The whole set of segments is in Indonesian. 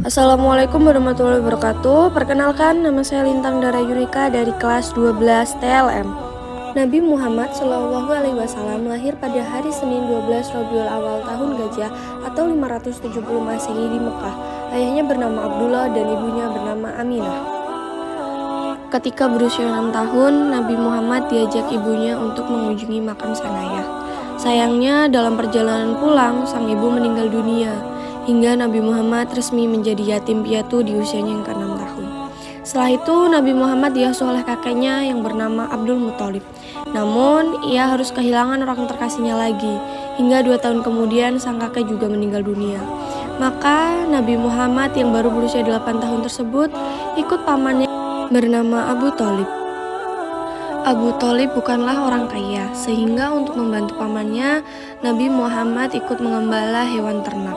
Assalamualaikum warahmatullahi wabarakatuh. Perkenalkan, nama saya Lintang Dara Yurika dari kelas 12 TLM. Nabi Muhammad Shallallahu Alaihi Wasallam lahir pada hari Senin 12 Rabiul Awal tahun Gajah atau 570 Masehi di Mekah. Ayahnya bernama Abdullah dan ibunya bernama Aminah. Ketika berusia 6 tahun, Nabi Muhammad diajak ibunya untuk mengunjungi makam sang ayah. Sayangnya, dalam perjalanan pulang, sang ibu meninggal dunia, hingga Nabi Muhammad resmi menjadi yatim piatu di usianya yang ke-6 tahun. Setelah itu, Nabi Muhammad diasuh oleh kakeknya yang bernama Abdul Muthalib. Namun, ia harus kehilangan orang terkasihnya lagi, hingga 2 tahun kemudian sang kakek juga meninggal dunia. Maka, Nabi Muhammad yang baru berusia 8 tahun tersebut ikut pamannya bernama Abu Thalib. Abu Thalib bukanlah orang kaya, sehingga untuk membantu pamannya, Nabi Muhammad ikut mengembala hewan ternak.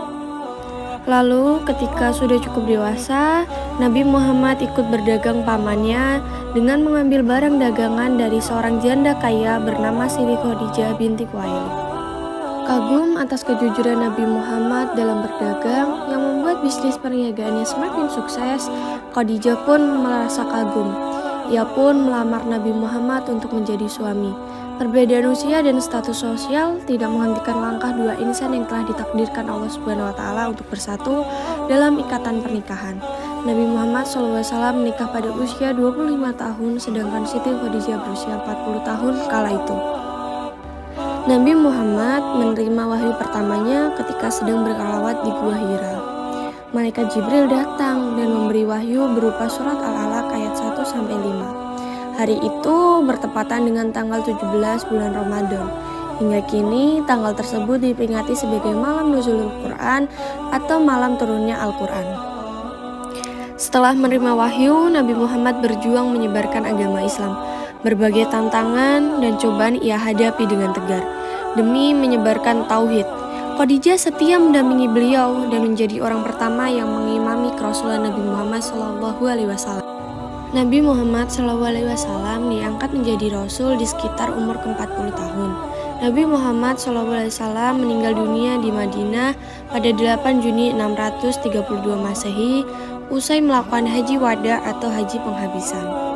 Lalu ketika sudah cukup dewasa, Nabi Muhammad ikut berdagang pamannya dengan mengambil barang dagangan dari seorang janda kaya bernama Siti Khadijah binti Khuwailid. Kagum atas kejujuran Nabi Muhammad dalam berdagang yang membuat bisnis perniagaannya semakin sukses, Khadijah pun merasa kagum. Ia pun melamar Nabi Muhammad untuk menjadi suami. Perbedaan usia dan status sosial tidak menghentikan langkah dua insan yang telah ditakdirkan Allah Subhanahu wa Ta'ala untuk bersatu dalam ikatan pernikahan. Nabi Muhammad SAW menikah pada usia 25 tahun, sedangkan Siti Khadijah berusia 40 tahun kala itu. Nabi Muhammad menerima wahyu pertamanya ketika sedang berkelawat di Gua Hira. Malaikat Jibril datang dan memberi wahyu berupa surat Al-Alaq ayat 1-5. Hari itu bertepatan dengan tanggal 17 bulan Ramadan. Hingga kini tanggal tersebut diperingati sebagai malam nuzulul Quran atau malam turunnya Al-Quran. Setelah menerima wahyu, Nabi Muhammad berjuang menyebarkan agama Islam. Berbagai tantangan dan cobaan ia hadapi dengan tegar demi menyebarkan tauhid. Khadijah setia mendampingi beliau dan menjadi orang pertama yang mengimami kerasulan Nabi Muhammad SAW. Nabi Muhammad SAW diangkat menjadi Rasul di sekitar umur ke-40 tahun. Nabi Muhammad SAW meninggal dunia di Madinah pada 8 Juni 632 Masehi usai melakukan haji wada atau haji penghabisan.